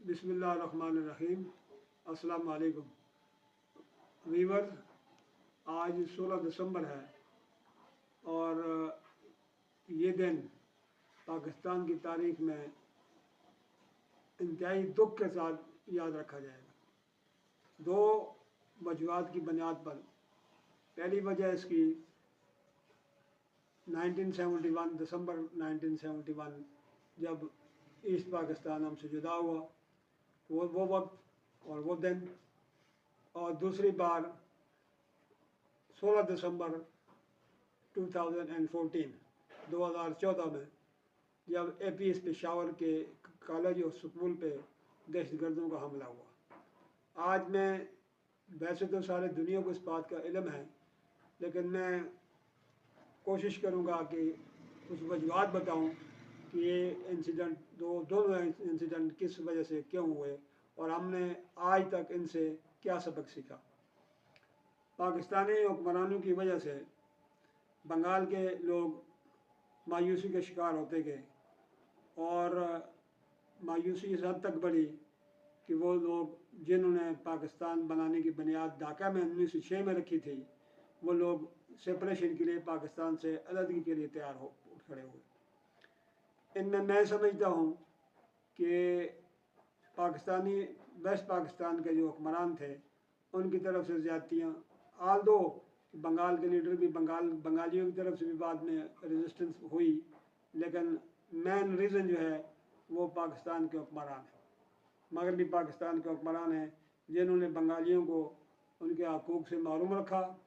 बिस्मिल्लाहिर्रहमानिर्रहीम। अस्सलाम वालेकुम वीवर्स। आज 16 दिसंबर है और ये दिन पाकिस्तान की तारीख में इंतहाई दुख के साथ याद रखा जाएगा। दो वजूहात की बुनियाद पर। पहली वजह इसकी 1971 दिसंबर 1971 जब ईस्ट पाकिस्तान हमसे जुदा हुआ, वो वक्त और वो दिन। और दूसरी बार 16 दिसंबर 2014 में जब APS पेशावर के कॉलेज और स्कूल पे दहशतगर्दों का हमला हुआ। आज मैं वैसे तो सारे दुनिया को इस बात का इल्म है, लेकिन मैं कोशिश करूँगा कि कुछ वजूहात बताऊँ कि ये इंसिडेंट दोनों इंसिडेंट किस वजह से क्यों हुए और हमने आज तक इनसे क्या सबक सीखा। पाकिस्तानी हुक्मरानों की वजह से बंगाल के लोग मायूसी के शिकार होते गए और मायूसी इस हद तक बढ़ी कि वो लोग जिन्होंने पाकिस्तान बनाने की बुनियाद ढाका में 1906 में रखी थी, वो लोग सेपरेशन के लिए पाकिस्तान से अलग के लिए तैयार हो खड़े हुए। इनमें मैं समझता हूँ कि पाकिस्तानी वेस्ट पाकिस्तान के जो हुक्मरान थे उनकी तरफ से ज़्यादतियाँ, आल दो बंगाल के लीडर भी बंगालियों की तरफ से भी बाद में रेजिस्टेंस हुई, लेकिन मेन रीज़न जो है वो पाकिस्तान के हुक्मरान हैं, मगरबी पाकिस्तान के हुक्मरान हैं, जिन्होंने बंगालियों को उनके हकूक़ से महरूम रखा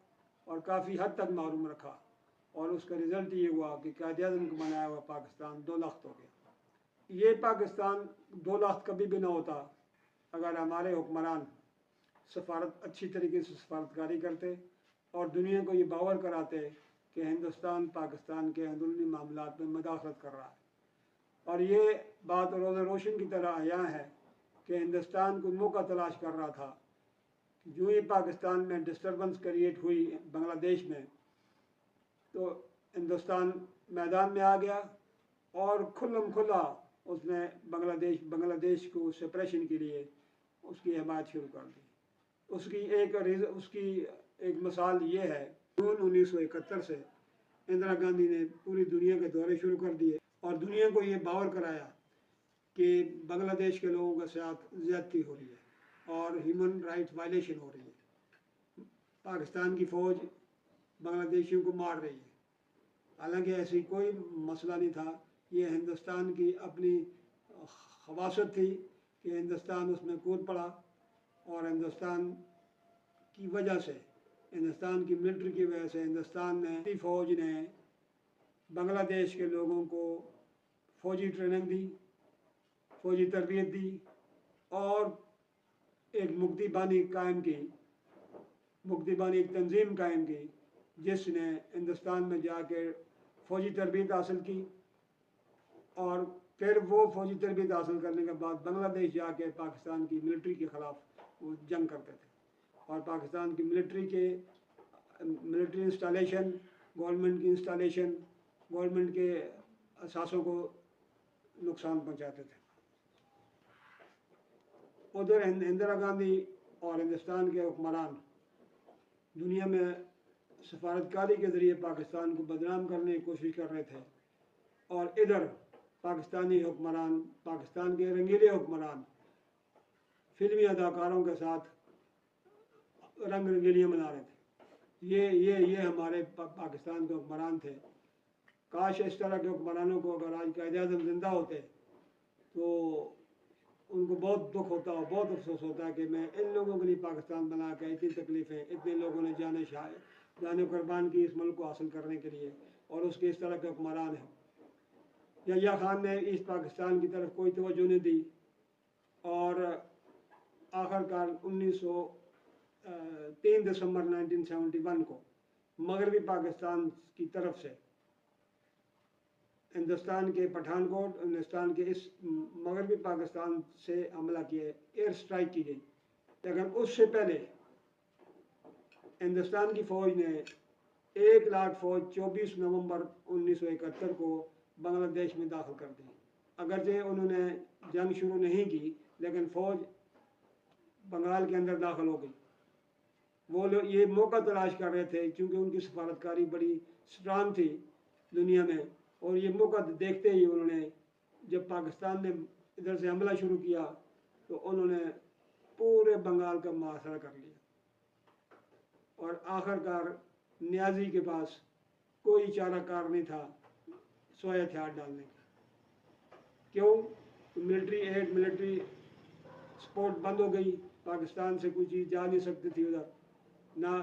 और काफ़ी हद तक महरूम रखा। और उसका रिज़ल्ट ये हुआ कि कायद-ए-आज़म को बनाया हुआ पाकिस्तान 2 लाख हो गया। ये पाकिस्तान 2 लाख कभी भी ना होता अगर हमारे हुक्मरान सफारत अच्छी तरीके से सफारतकारी करते और दुनिया को ये बावर कराते कि हिंदुस्तान पाकिस्तान के अंदरूनी मामलात में मदाखलत कर रहा है। और ये बात रोज़ रोशन की तरह आया है कि हिंदुस्तान को मौका तलाश कर रहा था कि जो ही पाकिस्तान में डिस्टर्बेंस क्रिएट हुई बांग्लादेश में, तो हिंदुस्तान मैदान में आ गया और खुल्लम खुल्ला उसने बांग्लादेश को सेपरेशन के लिए उसकी हिमायत शुरू कर दी। उसकी एक मिसाल ये है, जून 1971 से इंदिरा गांधी ने पूरी दुनिया के दौरे शुरू कर दिए और दुनिया को ये बावर कराया कि बांग्लादेश के लोगों के साथ ज़्यादती हो रही है और ह्यूमन राइट्स वायलेशन हो रही है। पाकिस्तान की फ़ौज बांग्लादेशियों को मार रही है, हालांकि ऐसी कोई मसला नहीं था। ये हिंदुस्तान की अपनी खवासत थी कि हिंदुस्तान उसमें कूद पड़ा और हिंदुस्तान की वजह से, हिंदुस्तान की मिलिट्री की वजह से हिंदुस्तान ने फ़ौज ने बांग्लादेश के लोगों को फ़ौजी ट्रेनिंग दी, फ़ौजी तरबियत दी और एक मुक्ति बानी एक तंजीम कायम की, जिसने हिंदुस्तान में जाकर फ़ौजी तरबियत हासिल की और फिर वो फ़ौजी तरबियत हासिल करने के बाद बांग्लादेश जाके पाकिस्तान की मिलिट्री के ख़िलाफ़ वो जंग करते थे और पाकिस्तान की मिलिट्री इंस्टॉलेशन, गवर्नमेंट की इंस्टॉलेशन, गवर्नमेंट के असासों को नुकसान पहुंचाते थे। उधर इंदिरा गांधी और हिंदुस्तान के हुक्मरान दुनिया में सफारतकारी के ज़रिए पाकिस्तान को बदनाम करने की कोशिश कर रहे थे और इधर पाकिस्तानी हुक्मरान, पाकिस्तान के रंगीले हुक्मरान फिल्मी अदाकारों के साथ रंग रंगीलियाँ मना रहे थे। ये हमारे पाकिस्तान के हुक्मरान थे। काश इस तरह के हुक्मरानों को अगर आज कायद-ए-आज़म ज़िंदा होते तो उनको बहुत दुख होता और बहुत अफसोस होता है कि मैं इन लोगों के लिए पाकिस्तान बना के इतनी तकलीफ़ें, इतने लोगों ने जाने कुर्बान की इस मुल्क को हासिल करने के लिए, और उसके इस तरह के हुक्मरान हैं। यहिया खान ने ईस्ट पाकिस्तान की तरफ कोई तवज्जो नहीं दी और आखिरकार 3 दिसंबर 1971 को मगरबी पाकिस्तान की तरफ से हिंदुस्तान के पठानकोट, हिंदुस्तान के इस मगरबी पाकिस्तान से हमला किया, एयर स्ट्राइक की गई। लेकिन उससे पहले हिंदुस्तान की फ़ौज ने 1 लाख फ़ौज 24 नवंबर 1971 को बांग्लादेश में दाखिल कर दी। अगरचे उन्होंने जंग शुरू नहीं की, लेकिन फ़ौज बंगाल के अंदर दाखिल हो गई। वो लोग ये मौका तलाश कर रहे थे क्योंकि उनकी सफारतकारी बड़ी स्ट्रांग थी दुनिया में, और ये मौका देखते ही उन्होंने, जब पाकिस्तान ने इधर से हमला शुरू किया तो उन्होंने पूरे बंगाल का मुहासरा कर लिया, और आखिरकार नियाज़ी के पास कोई चारा कार नहीं था सोए हथियार डालने का। क्यों? मिलिट्री एड, मिलिट्री सपोर्ट बंद हो गई, पाकिस्तान से कोई चीज़ जा नहीं सकती थी उधर, ना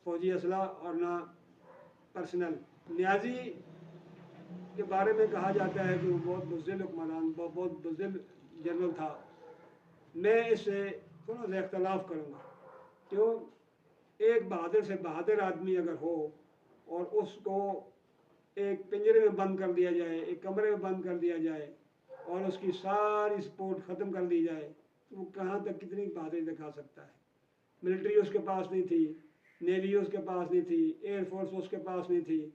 फौजी असला और ना पर्सनल। नियाज़ी के बारे में कहा जाता है कि वो बहुत बुज़दिल हुक्मरान, बहुत बुज़दिल जनरल था। मैं इससे थोड़ा सा इख्तलाफ करूँगा। क्यों? एक बहादुर से बहादुर आदमी अगर हो और उसको एक पिंजरे में बंद कर दिया जाए, एक कमरे में बंद कर दिया जाए और उसकी सारी सपोर्ट ख़त्म कर दी जाए, तो वो कहाँ तक कितनी बहादुरी दिखा सकता है। मिलिट्री उसके पास नहीं थी, नेवी उसके पास नहीं थी, एयर फोर्स उसके पास नहीं थी,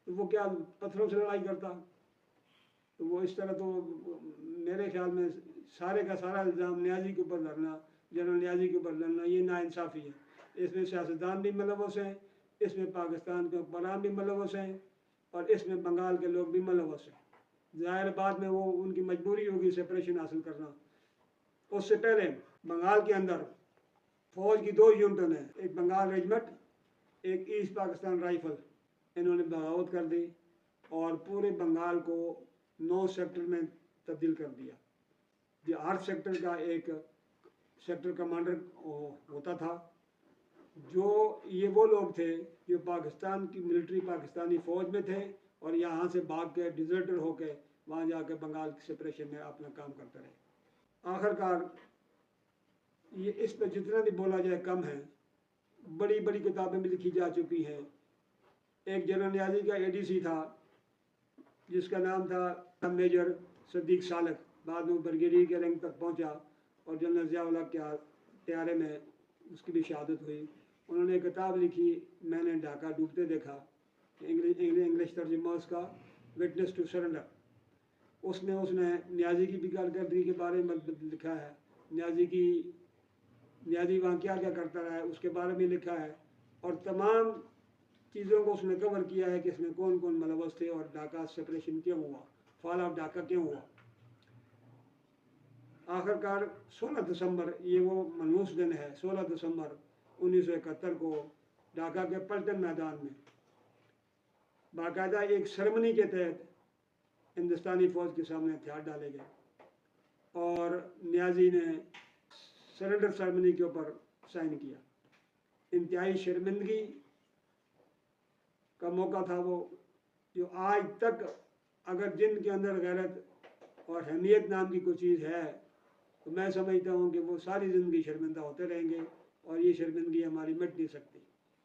तो वो क्या पत्थरों से लड़ाई करता? तो वो इस तरह, तो मेरे ख्याल में सारे का सारा इल्ज़ाम नियाज़ी के ऊपर धरना, जनरल नियाज़ी के ऊपर धरना, ये नाइंसाफ़ी है। इसमें सियासतदान भी मुलव्वस हैं, इसमें पाकिस्तान के हुक्मरान भी मुलव्वस हैं, और इसमें बंगाल के लोग भी मुलव्वस हैं। ज़ाहिर बाद में वो उनकी मजबूरी होगी सेपरेशन हासिल करना। उससे पहले बंगाल के अंदर फ़ौज की 2 यूनिटें हैं, एक बंगाल रेजिमेंट, एक ईस्ट पाकिस्तान राइफल। इन्होंने बगावत कर दी और पूरे बंगाल को 9 सेक्टर में तब्दील कर दिया। जो 8 सेक्टर का एक सेक्टर कमांडर होता था, जो ये वो लोग थे जो पाकिस्तान की मिलिट्री, पाकिस्तानी फ़ौज में थे और यहाँ से भाग के डिज़र्टर होके वहाँ जाके बंगाल की सेपरेशन में अपना काम करते रहे। आखिरकार ये इस पर जितना भी बोला जाए कम है। बड़ी बड़ी किताबें भी लिखी जा चुकी हैं। एक जनरल नियाज़ी का एडीसी था जिसका नाम था मेजर सदीक सालक, बाद में ब्रिगेडियर के रैंक तक पहुंचा और जनरल ज़िया-उल हक के त्यारे में उसकी भी शहादत हुई। उन्होंने एक किताब लिखी, मैंने ढाका डूबते देखा, इंग्लिश तर्जुमा उसका विटनेस टू सरेंडर। उसमें उसने नियाज़ी की भी कारकर्दगी के बारे में लिखा है, नियाज़ी वहाँ क्या क्या करता रहा है उसके बारे में लिखा है, और तमाम चीज़ों को उसने कवर किया है कि इसमें कौन कौन मुलव्वस थे और ढाका सेपरेशन क्यों हुआ, फॉल ऑफ ढाका क्यों हुआ। आखिरकार 16 दिसंबर, ये वो मनहूस दिन है, 16 दिसंबर 1971 को ढाका के पलटन मैदान में बाकायदा एक सेरेमनी के तहत हिंदुस्तानी फ़ौज के सामने हथियार डाले गए और नियाज़ी ने सरेंडर सेरेमनी के ऊपर साइन किया। इंतहाई शर्मिंदगी का मौका था वो, जो आज तक अगर जिनके अंदर गैरत और अहमियत नाम की कोई चीज़ है तो मैं समझता हूँ कि वो सारी ज़िंदगी शर्मिंदा होते रहेंगे और ये शर्मिंदगी हमारी मिट नहीं सकती।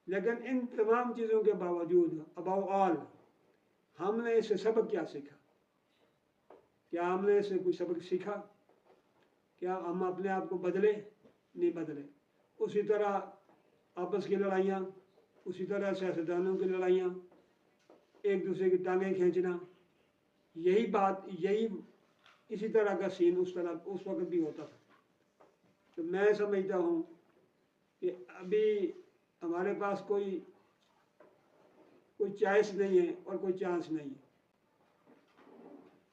लेकिन इन तमाम चीज़ों के बावजूद, अबाउ ऑल, हमने इससे सबक क्या सीखा? क्या हमने इससे कोई सबक सीखा? क्या हम अपने आप को बदले? नहीं बदले। उसी तरह आपस की लड़ाइयाँ, उसी तरह सियासतदानों की लड़ाइयाँ, एक दूसरे की टांगें खींचना, यही बात, यही इसी तरह का सीन उस वक्त भी होता था। तो मैं समझता हूँ कि अभी हमारे पास कोई चॉइस नहीं है और कोई चांस नहीं है।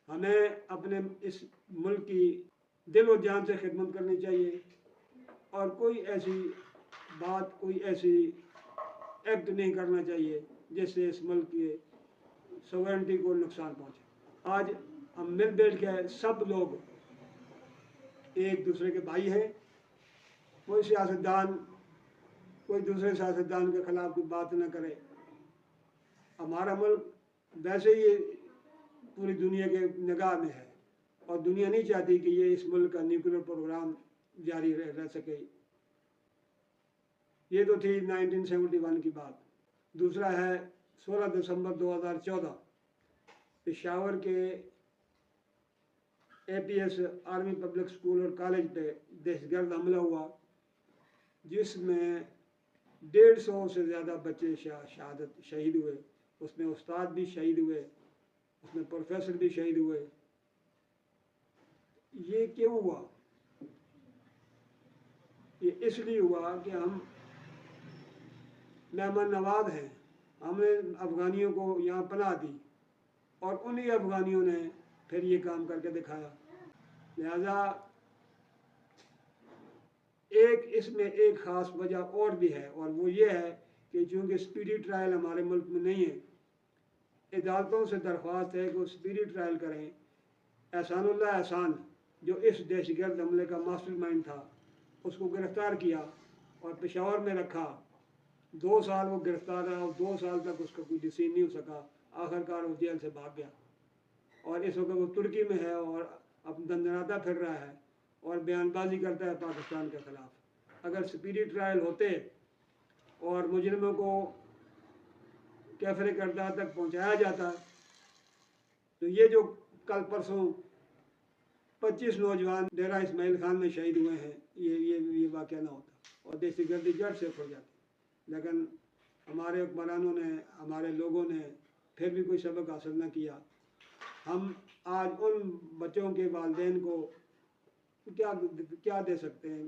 हमें अपने इस मुल्क की दिल और जान से खिदमत करनी चाहिए और कोई ऐसी बात, कोई ऐसी एक्ट नहीं करना चाहिए जिससे इस मुल्क के सॉवरेनिटी को नुकसान पहुँचे। आज हम मिल बैठ के सब लोग एक दूसरे के भाई हैं। कोई सियासतदान कोई दूसरे सियासतदान के खिलाफ कोई बात न करे। हमारा मुल्क वैसे ही पूरी दुनिया के निगाह में है और दुनिया नहीं चाहती कि ये इस मुल्क का न्यूक्लियर प्रोग्राम जारी रह सके। ये तो थी 1971 की बात। दूसरा है 16 दिसंबर 2014 पेशावर के APS आर्मी पब्लिक स्कूल और कॉलेज पे दहशतगर्द हमला हुआ, जिसमें 150 से ज़्यादा बच्चे शहीद हुए। उसमें उस्ताद भी शहीद हुए, उसमें प्रोफेसर भी शहीद हुए। ये क्यों हुआ? اس لیے ہوا کہ ہم مہمان نواز ہیں، ہم نے افغانیوں کو یہاں پناہ دی اور انہی افغانیوں نے پھر یہ کام کر کے دکھایا۔ لہذا اس میں ایک خاص وجہ اور بھی ہے، اور وہ یہ ہے کہ چونکہ اسپیڈی ٹرائل ہمارے ملک میں نہیں ہے، عدالتوں سے درخواست ہے کہ وہ اسپیڈی ٹرائل کریں۔ احسان اللہ احسان جو اس دہشت گرد حملے کا ماسٹر مائنڈ تھا، اس کو گرفتار کیا اور پشاور میں رکھا۔ 2 سال وہ گرفتار رہا اور 2 سال تک اس کا کوئی ڈسیژن نہیں ہو سکا۔ آخر کار وہ جیل سے بھاگ گیا اور اس وقت وہ ترکی میں ہے اور اپنا دندناتا پھر رہا ہے اور بیان بازی کرتا ہے پاکستان کے خلاف۔ اگر اسپیڈی ٹرائل ہوتے اور مجرموں کو کیفر کردار تک پہنچایا جاتا تو یہ جو کل پرسوں 25 نوجوان ڈیرہ اسماعیل خان میں شہید ہوئے ہیں، یہ واقعہ نہ ہوتا اور دہشت گردی جڑ سے کھل جاتی۔ لیکن ہمارے حکمرانوں نے، ہمارے لوگوں نے پھر بھی کوئی سبق حاصل نہ کیا۔ ہم آج ان بچوں کے والدین کو کیا دے سکتے ہیں؟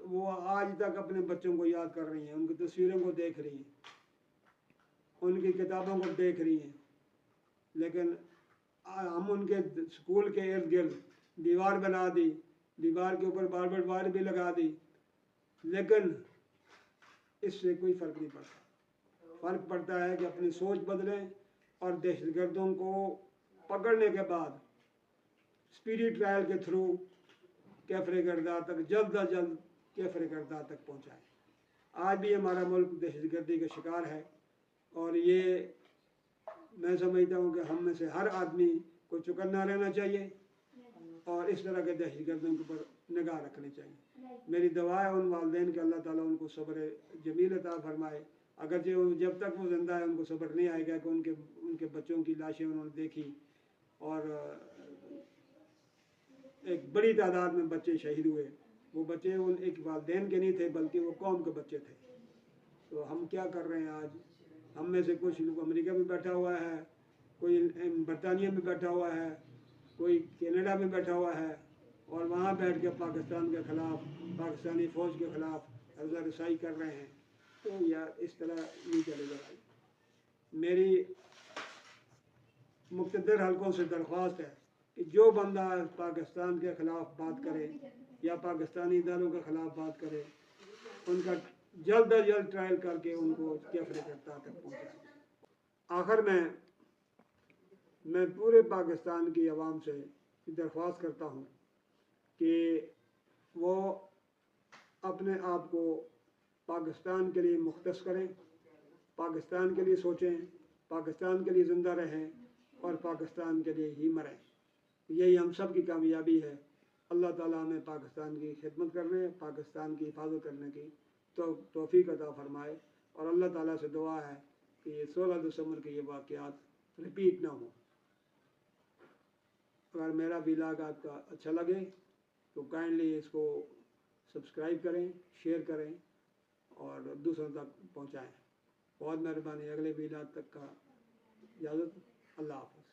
وہ آج تک اپنے بچوں کو یاد کر رہی ہیں، ان کی تصویروں کو دیکھ رہی ہیں، ان کی کتابوں کو دیکھ رہی ہیں، لیکن ہم ان کے اسکول کے ارد گرد دیوار بنا دی، دیوار کے اوپر باربڈ وائر بھی لگا دی، لیکن اس سے کوئی فرق نہیں پڑتا۔ فرق پڑتا ہے کہ اپنی سوچ بدلیں اور دہشت گردوں کو پکڑنے کے بعد اسپیڈی ٹرائل کے تھرو کیفر کردار تک جلد از جلد کیفر کردار تک پہنچائیں۔ آج بھی ہمارا ملک دہشت گردی کا شکار ہے اور یہ میں سمجھتا ہوں کہ ہم میں سے ہر آدمی کو چوکنا رہنا چاہیے اور اس طرح کے دہشت گردوں کے اوپر نگاہ رکھنی چاہیے۔ میری دعا ہے ان والدین کہ اللہ تعالیٰ ان کو صبر جمیل عطا فرمائے، اگرچہ جب تک وہ زندہ ہے ان کو صبر نہیں آئے گا کہ ان کے بچوں کی لاشیں انہوں نے دیکھی اور ایک بڑی تعداد میں بچے شہید ہوئے۔ وہ بچے ان ایک والدین کے نہیں تھے بلکہ وہ قوم کے بچے تھے۔ تو ہم کیا کر رہے ہیں آج؟ ہم میں سے کچھ لوگ امریکہ میں بیٹھا ہوا ہے، کوئی برطانیہ میں بیٹھا ہوا ہے، کوئی کینیڈا میں بیٹھا ہوا ہے اور وہاں بیٹھ کے پاکستان کے خلاف، پاکستانی فوج کے خلاف عرضہ رسائی کر رہے ہیں۔ تو یار اس طرح نہیں چلے گا۔ میری مقتدر حلقوں سے درخواست ہے کہ جو بندہ پاکستان کے خلاف بات کرے یا پاکستانی اداروں کے خلاف بات کرے، ان کا جلد از جلد ٹرائل کر کے ان کو کیفر کردار تک پہنچائے۔ آخر میں پورے پاکستان کی عوام سے درخواست کرتا ہوں کہ وہ اپنے آپ کو پاکستان کے لیے مختص کریں، پاکستان کے لیے سوچیں، پاکستان کے لیے زندہ رہیں اور پاکستان کے لیے ہی مریں۔ یہی ہم سب کی کامیابی ہے۔ اللہ تعالیٰ ہمیں پاکستان کی خدمت کرنے، پاکستان کی حفاظت کرنے کی توفیق عطا فرمائے، اور اللہ تعالیٰ سے دعا ہے کہ یہ 16 دسمبر کے یہ واقعات رپیٹ نہ ہوں۔ اگر میرا ولاگ آپ کا اچھا لگے تو کائنڈلی اس کو سبسکرائب کریں، شیئر کریں اور دوسروں تک پہنچائیں۔ بہت مہربانی۔ اگلے ولاگ تک کا اجازت۔ اللہ حافظ۔